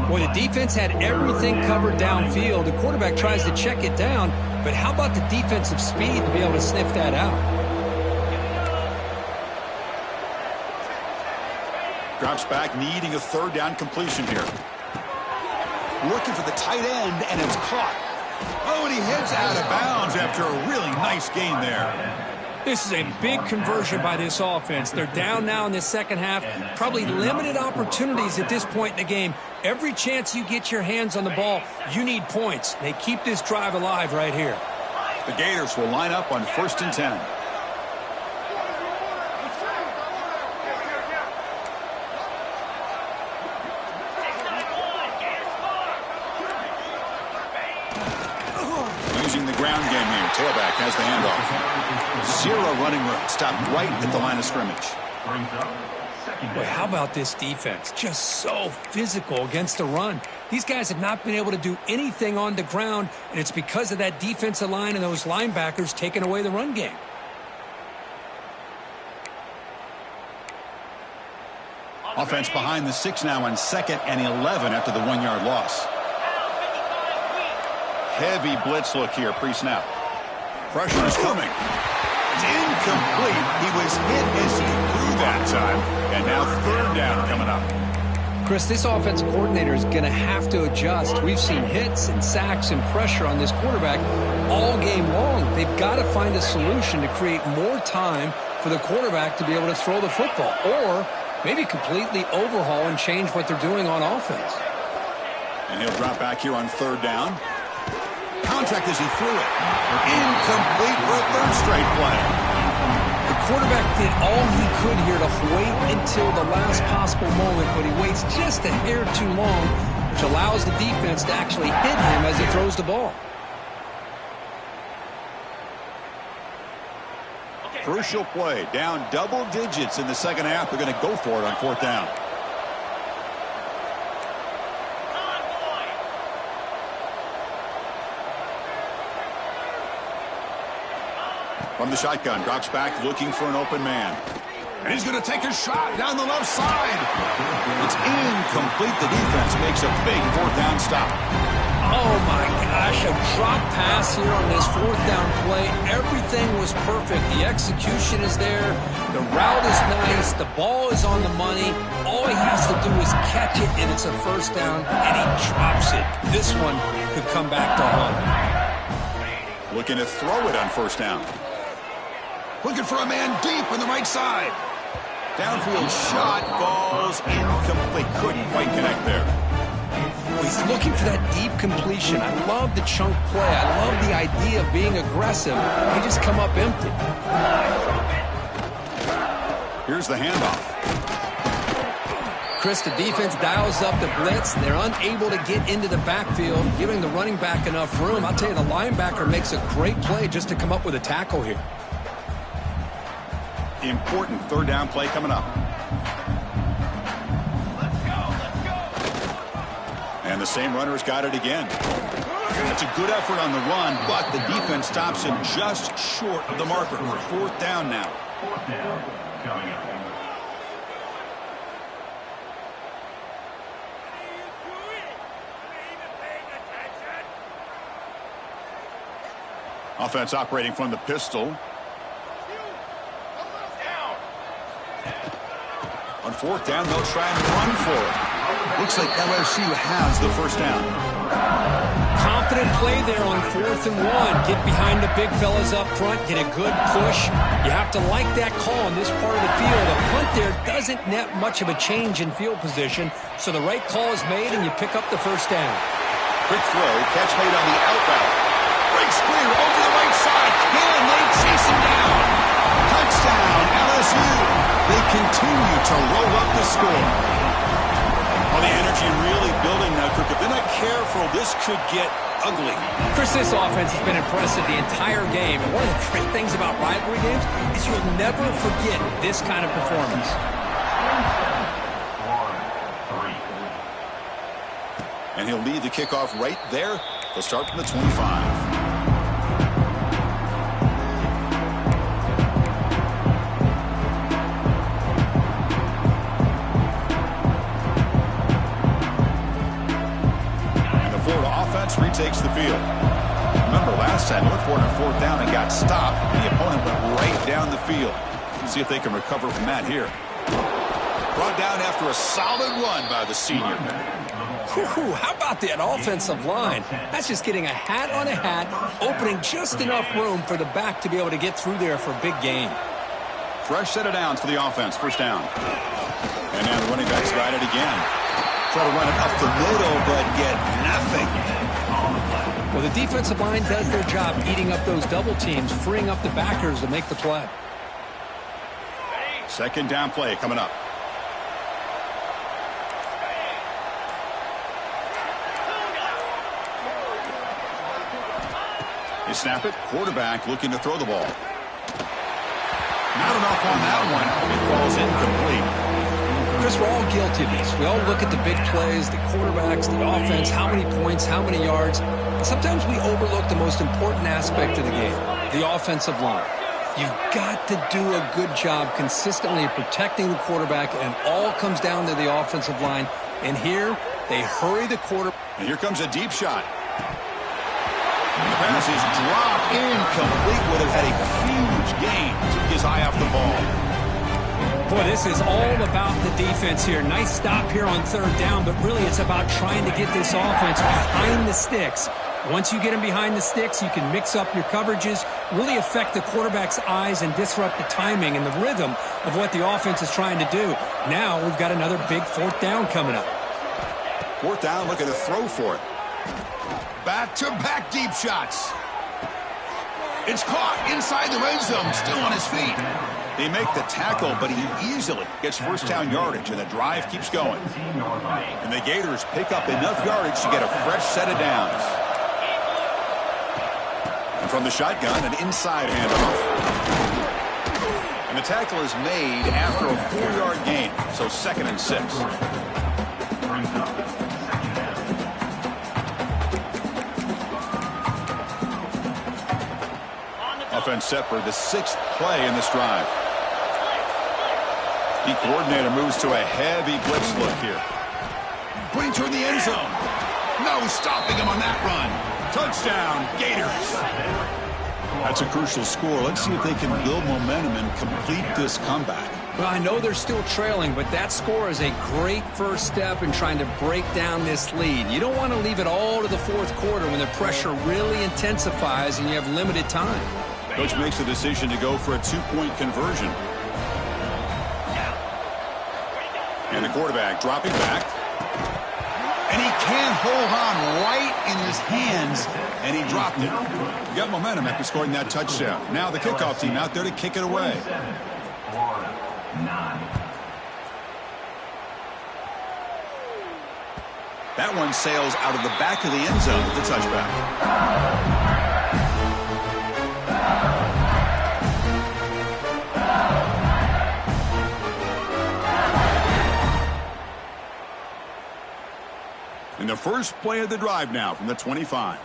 Boy, the defense had everything covered downfield. The quarterback tries to check it down, but how about the defensive speed to be able to sniff that out? Drops back, needing a 3rd down completion here. Looking for the tight end, and it's caught. Oh, and he heads out of bounds after a really nice gain there. This is a big conversion by this offense. They're down now in the second half. Probably limited opportunities at this point in the game. Every chance you get your hands on the ball, you need points. They keep this drive alive right here. The Gators will line up on 1st and 10. Using the ground game here. Tailback has the handoff. 0 running room. Stopped right at the line of scrimmage. Boy, how about this defense? Just so physical against the run. These guys have not been able to do anything on the ground, and it's because of that defensive line and those linebackers taking away the run game. Offense behind the 6 now on 2nd and 11 after the 1-yard loss. Heavy blitz look here pre-snap. Pressure is coming. It's incomplete. He was hit as he threw that time. And now 3rd down coming up. Chris, this offensive coordinator is going to have to adjust. We've seen hits and sacks and pressure on this quarterback all game long. They've got to find a solution to create more time for the quarterback to be able to throw the football, or maybe completely overhaul and change what they're doing on offense. And he'll drop back here on 3rd down. Contact as he threw it. Incomplete for a 3rd straight play. The quarterback did all he could here to wait until the last possible moment, but he waits just a hair too long, which allows the defense to actually hit him as he throws the ball. Crucial play. Down double digits in the second half. They're going to go for it on 4th down. From the shotgun, drops back, looking for an open man. And he's going to take a shot down the left side. It's incomplete. The defense makes a big 4th down stop. Oh, my gosh, a drop pass here on this 4th down play. Everything was perfect. The execution is there. The route is nice. The ball is on the money. All he has to do is catch it, and it's a 1st down, and he drops it. This one could come back to haunt. Looking to throw it on 1st down. Looking for a man deep on the right side. Downfield shot falls incomplete. Couldn't quite connect there. He's looking for that deep completion. I love the chunk play. I love the idea of being aggressive. He just come up empty. Here's the handoff. Chris, the defense dials up the blitz. They're unable to get into the backfield, giving the running back enough room. I'll tell you, the linebacker makes a great play just to come up with a tackle here. Important third down play coming up. Let's go. And the same runner's got it again. It's a good effort on the run, but the defense stops him just short of the marker. Fourth down now. Fourth down coming up. Offense operating from the pistol. On fourth down, they'll try and run for it. Looks like LSU has the first down. Confident play there on 4th and 1. Get behind the big fellas up front. Get a good push. You have to like that call in this part of the field. A punt there doesn't net much of a change in field position, so the right call is made and you pick up the first down. Quick throw, catch made on the out route. Breaks clear over the right side. Can they chase him down? Touchdown, LSU. They continue to roll up the score. Well, the energy really building now, Kirk. If they're not careful, this could get ugly. Chris, this offense has been impressive the entire game. And one of the great things about rivalry games is you'll never forget this kind of performance. And he'll lead the kickoff right there. They'll start from the 25. Retakes the field. Remember last time, looked for it on fourth down and got stopped. The opponent went right down the field. See if they can recover from that here. Brought down after a solid run by the senior. Whew, how about that offensive line? That's just getting a hat on a hat, opening just enough room for the back to be able to get through there for a big gain. Fresh set of downs for the offense. First down. And now the running back's got it again. Try to run it up the middle, but get nothing. Well, the defensive line does their job eating up those double teams, freeing up the backers to make the play. Second down play coming up. They snap it. Quarterback looking to throw the ball. Not enough on that one. It falls incomplete. Chris, we're all guilty of this. We all look at the big plays, the quarterbacks, the offense, how many points, how many yards. Sometimes we overlook the most important aspect of the game, the offensive line. You've got to do a good job consistently protecting the quarterback, and it all comes down to the offensive line. And here, they hurry the quarterback. And here comes a deep shot. And the pass is dropped incomplete. Would have had a huge gain. Took his eye off the ball. Boy, this is all about the defense here. Nice stop here on third down, but really it's about trying to get this offense behind the sticks. Once you get them behind the sticks, you can mix up your coverages, really affect the quarterback's eyes and disrupt the timing and the rhythm of what the offense is trying to do. Now we've got another big fourth down coming up. Fourth down, looking to throw for it. Back-to-back deep shots. It's caught inside the red zone, still on his feet. They make the tackle, but he easily gets first down yardage, and the drive keeps going. And the Gators pick up enough yardage to get a fresh set of downs. And from the shotgun, an inside handoff. And the tackle is made after a 4-yard gain, so 2nd and 6. Offense set for the 6th play in this drive. The coordinator moves to a heavy blitz look here. Putting toward the end zone. No stopping him on that run. Touchdown, Gators. That's a crucial score. Let's see if they can build momentum and complete this comeback. Well, I know they're still trailing, but that score is a great first step in trying to break down this lead. You don't want to leave it all to the fourth quarter when the pressure really intensifies and you have limited time. Coach makes the decision to go for a 2-point conversion. And the quarterback dropping back. And he can't hold on right in his hands, and he dropped it. He got momentum after scoring that touchdown. Now the kickoff team out there to kick it away. That one sails out of the back of the end zone with the touchback. And the first play of the drive now from the 25.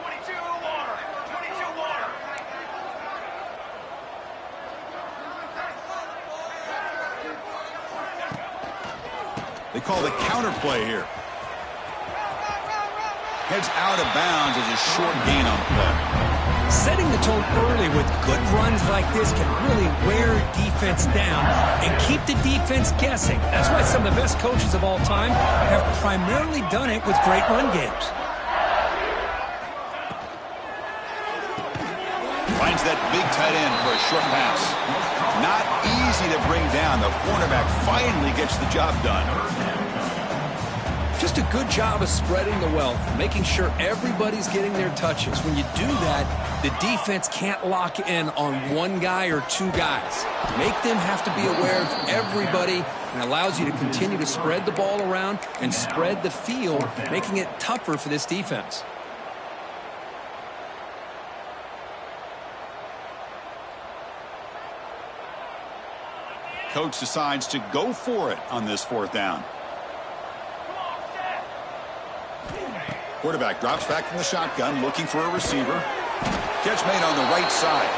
22 water. 22 water. They call the counter play here. Heads out of bounds as a short gain on the play. Setting the tone early with good runs like this can really wear defense down and keep the defense guessing. That's why some of the best coaches of all time have primarily done it with great run games. Finds that big tight end for a short pass. Not easy to bring down. The cornerback finally gets the job done. Just a good job of spreading the wealth, making sure everybody's getting their touches. When you do that, the defense can't lock in on one guy or two guys. Make them have to be aware of everybody, and allows you to continue to spread the ball around and spread the field, making it tougher for this defense. Coach decides to go for it on this fourth down. Quarterback drops back from the shotgun, looking for a receiver. Catch made on the right side.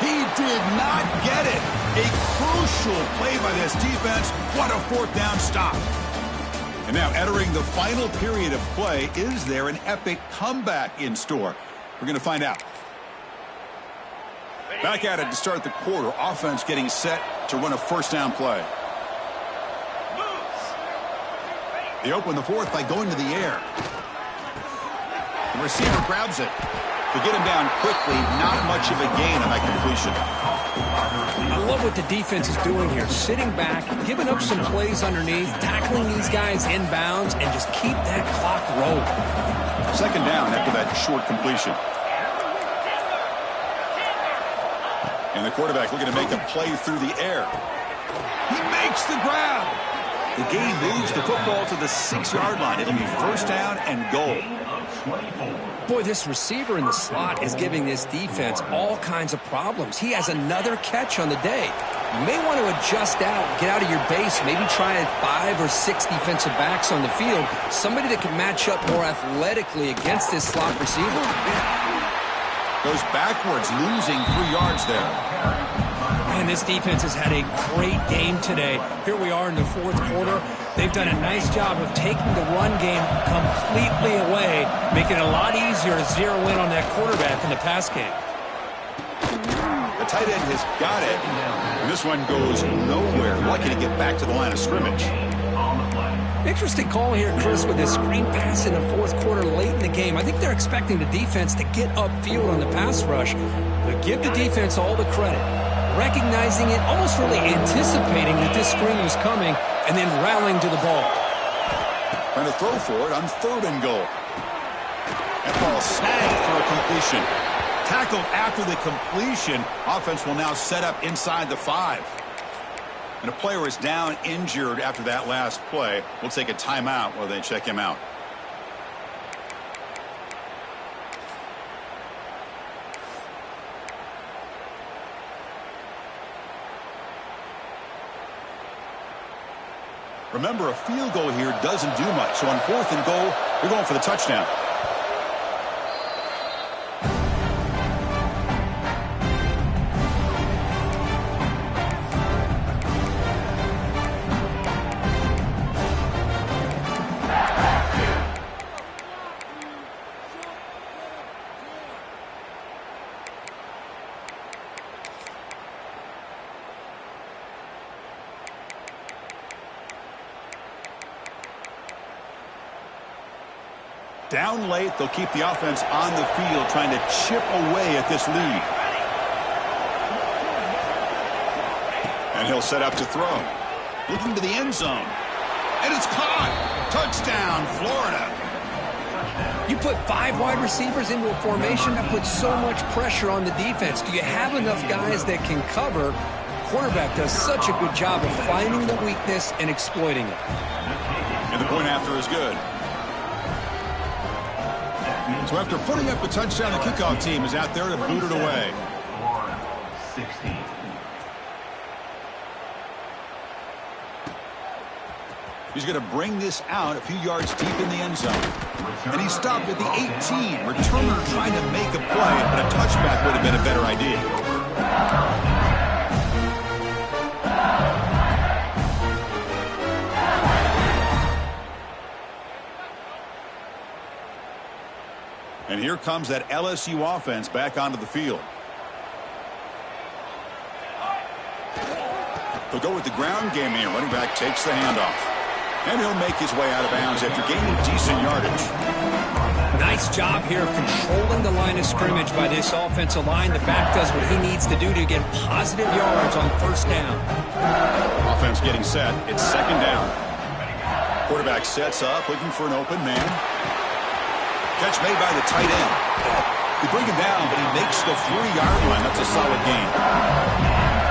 He did not get it. A crucial play by this defense. What a fourth down stop. And now entering the final period of play, is there an epic comeback in store? We're going to find out. Back at it to start the quarter. Offense getting set to run a first down play. They open the fourth by going to the air. The receiver grabs it. To get him down quickly, not much of a gain on that completion. I love what the defense is doing here. Sitting back, giving up some plays underneath, tackling these guys inbounds, and just keep that clock rolling. Second down after that short completion. And the quarterback looking to make a play through the air. He makes the grab. The game moves the football to the 6-yard line. It'll be first down and goal. Boy, this receiver in the slot is giving this defense all kinds of problems. He has another catch on the day. You may want to adjust out, get out of your base, maybe try 5 or 6 defensive backs on the field. Somebody that can match up more athletically against this slot receiver. Goes backwards, losing 3 yards there. Man, this defense has had a great game today. Here we are in the fourth quarter. They've done a nice job of taking the run game completely away, making it a lot easier to zero in on that quarterback in the pass game. The tight end has got it. And this one goes nowhere. Lucky to get back to the line of scrimmage. Interesting call here, Chris, with this screen pass in the fourth quarter late in the game. I think they're expecting the defense to get upfield on the pass rush. But give the defense all the credit. Recognizing it, almost really anticipating that this screen was coming, and then rallying to the ball. Trying to throw for it on 3rd and goal. That ball snagged for a completion. Tackled after the completion. Offense will now set up inside the 5. And a player is down injured after that last play. We'll take a timeout while they check him out. Remember, a field goal here doesn't do much. So on 4th and goal, they're going for the touchdown. Down late, they'll keep the offense on the field, trying to chip away at this lead. And he'll set up to throw. Looking to the end zone. And it's caught. Touchdown, Florida. You put 5 wide receivers into a formation, that puts so much pressure on the defense. Do you have enough guys that can cover? Quarterback does such a good job of finding the weakness and exploiting it. And And the point after is good. So after putting up a touchdown, the kickoff team is out there to boot it away. 16. He's going to bring this out a few yards deep in the end zone. And he stopped at the 18. Returner trying to make a play, but a touchback would have been a better idea. And here comes that LSU offense back onto the field. They'll go with the ground game here. Running back takes the handoff. And he'll make his way out of bounds after gaining decent yardage. Nice job here of controlling the line of scrimmage by this offensive line. The back does what he needs to do to get positive yards on first down. Offense getting set. It's second down. Quarterback sets up, looking for an open man. Catch made by the tight end. They bring him down, but he makes the 3-yard line. That's a solid gain.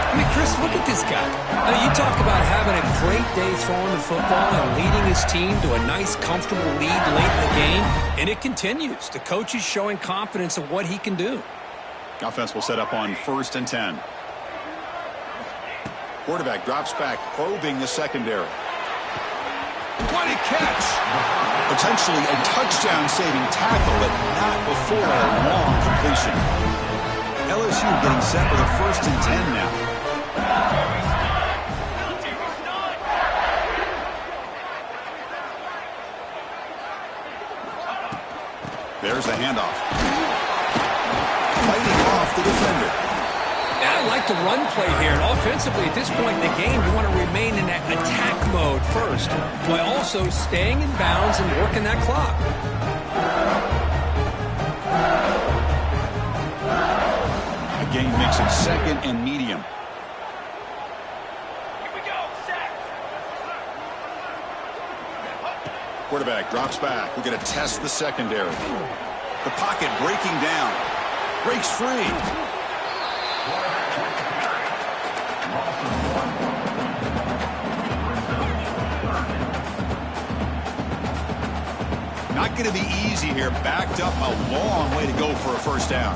I mean, Chris, look at this guy. Now, you talk about having a great day throwing the football and leading his team to a nice, comfortable lead late in the game, and it continues. The coach is showing confidence of what he can do. Offense will set up on 1st and 10. Quarterback drops back, probing the secondary. What a catch! Potentially a touchdown-saving tackle, but not before a long completion. LSU getting set with a 1st and 10 now. There's the handoff. Fighting off the defender. Yeah, I like the run play here. And offensively, at this point in the game, you want to remain in that attack mode first, while also staying in bounds and working that clock. Again, makes it 2nd and medium. Here we go, set. Quarterback drops back. We're going to test the secondary. The pocket breaking down. Breaks free. Not going to be easy here. Backed up a long way to go for a first down.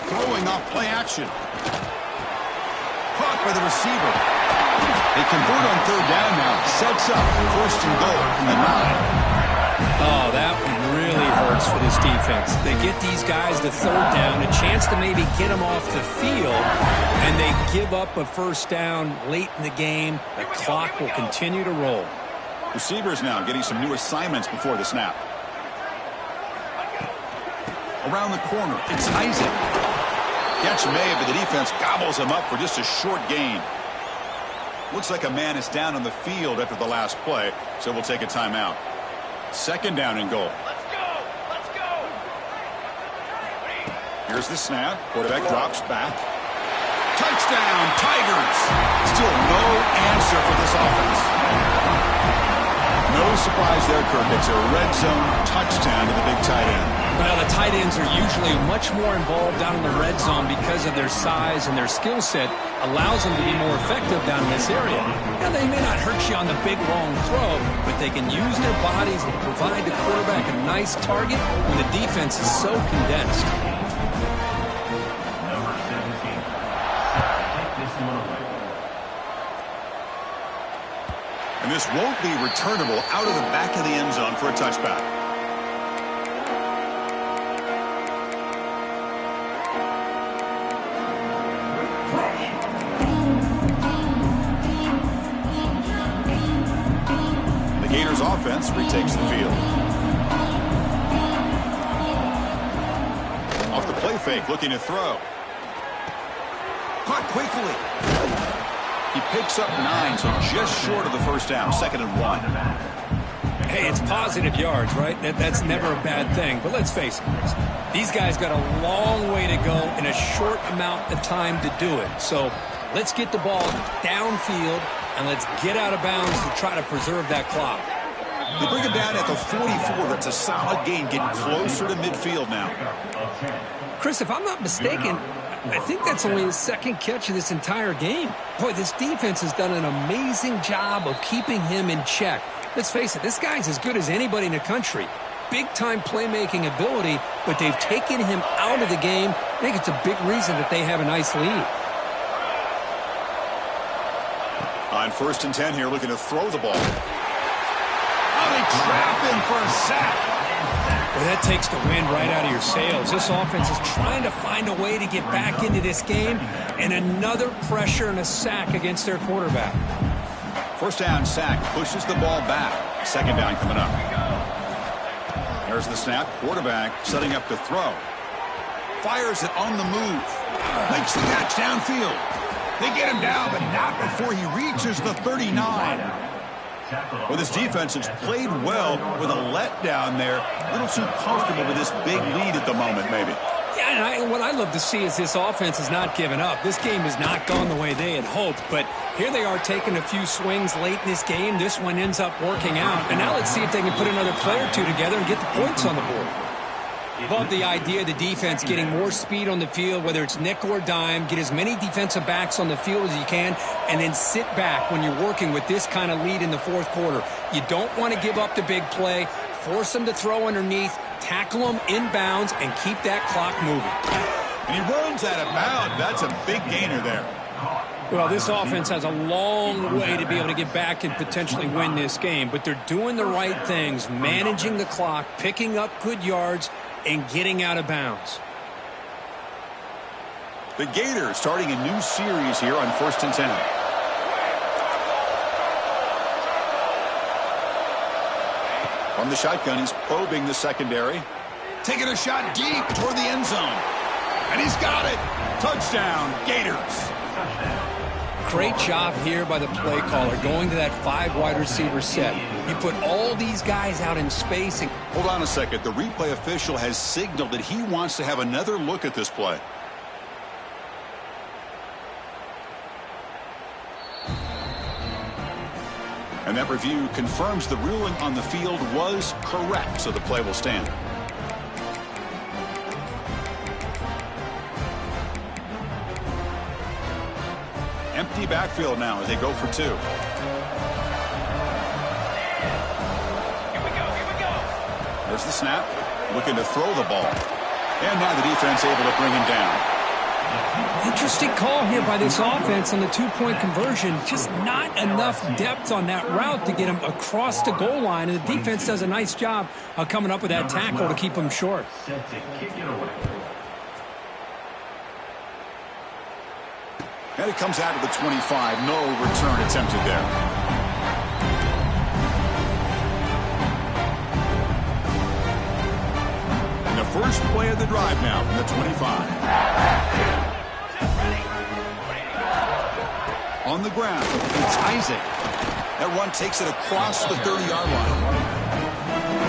Throwing off play action. Caught by the receiver. They convert on 3rd down now. Sets up 1st and goal from the 9. Oh, that one really hurts for this defense. They get these guys to 3rd down, a chance to maybe get them off the field, and they give up a first down late in the game. The clock will continue to roll. Receivers now getting some new assignments before the snap. Around the corner, it's Isaac. Catch made, but the defense gobbles him up for just a short gain. Looks like a man is down on the field after the last play, so we'll take a timeout. 2nd down and goal. Let's go. Let's go. Here's the snap. Quarterback drops back. Touchdown, Tigers! Still no answer for this offense. No surprise there, Kirk. It's a red zone touchdown to the big tight end. Well, the tight ends are usually much more involved down in the red zone because of their size, and their skill set allows them to be more effective down in this area. Now, they may not hurt you on the big, long throw, but they can use their bodies to provide the quarterback a nice target when the defense is so condensed. Number 17. Take this one away. And this won't be returnable out of the back of the end zone for a touchback. Gators offense retakes the field. Off the play fake, looking to throw. Caught quickly. He picks up 9, so just short of the first down. 2nd and 1. Hey, it's positive yards, right? That's never a bad thing. But let's face it, these guys got a long way to go in a short amount of time to do it. So let's get the ball downfield, and let's get out of bounds to try to preserve that clock. They bring him down at the 44. That's a solid gain, getting closer to midfield now. Chris, if I'm not mistaken, I think that's only his second catch of this entire game. Boy, this defense has done an amazing job of keeping him in check. Let's face it, this guy's as good as anybody in the country. Big-time playmaking ability, but they've taken him out of the game. I think it's a big reason that they have a nice lead. On 1st and 10 here, looking to throw the ball. Oh, they trap him for a sack. Well, that takes the wind right out of your sails. This offense is trying to find a way to get back into this game, and another pressure and a sack against their quarterback. 1st down sack, pushes the ball back. 2nd down coming up. There's the snap. Quarterback setting up to throw. Fires it on the move. Makes the catch downfield. They get him down, but not before he reaches the 39. Well, this defense has played well with a letdown there. A little too comfortable with this big lead at the moment, maybe. Yeah, and what I love to see is this offense has not given up. This game has not gone the way they had hoped, but here they are taking a few swings late in this game. This one ends up working out, and now let's see if they can put another play or two together and get the points on the board. Love the idea of the defense getting more speed on the field, whether it's nickel or dime. Get as many defensive backs on the field as you can, and then sit back when you're working with this kind of lead in the 4th quarter. You don't want to give up the big play. Force them to throw underneath, tackle them inbounds, and keep that clock moving. And he runs out of bounds. That's a big gainer there. Well, this offense has a long way to be able to get back and potentially win this game, but they're doing the right things, managing the clock, picking up good yards, and getting out of bounds. The Gators starting a new series here on 1st and 10. From the shotgun, he's probing the secondary. Taking a shot deep toward the end zone. And he's got it. Touchdown, Gators. Great job here by the play caller, going to that 5 wide receiver set. You put all these guys out in space. And hold on a second. The replay official has signaled that he wants to have another look at this play. And that review confirms the ruling on the field was correct, so the play will stand. Empty backfield now as they go for 2. Here we go. There's the snap. Looking to throw the ball. And now the defense able to bring him down. Interesting call here by this offense on the 2-point conversion. Just not enough depth on that route to get him across the goal line. And the defense does a nice job of coming up with that tackle to keep him short. And it comes out of the 25. No return attempted there. And the first play of the drive now from the 25. On the ground, it's Isaac. That run takes it across the 30-yard line.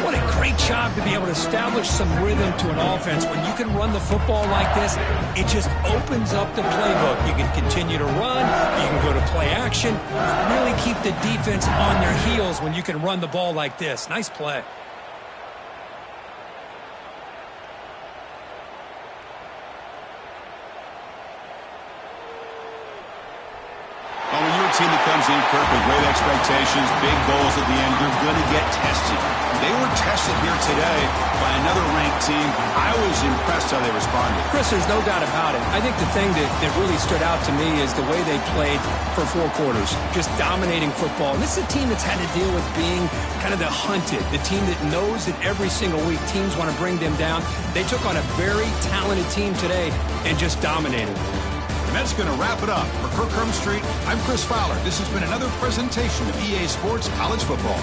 What a great job to be able to establish some rhythm to an offense. When you can run the football like this, it just opens up the playbook. You can continue to run. You can go to play action. Really keep the defense on their heels when you can run the ball like this. Nice play. Team that comes in, Kirk, with great expectations, big goals at the end, you're going to get tested. They were tested here today by another ranked team. I was impressed how they responded. Chris, there's no doubt about it. I think the thing that really stood out to me is the way they played for 4 quarters, just dominating football. And this is a team that's had to deal with being kind of the hunted, the team that knows that every single week teams want to bring them down. They took on a very talented team today and just dominated. And that's going to wrap it up. For Kirk Street, I'm Chris Fowler. This has been another presentation of EA Sports College Football.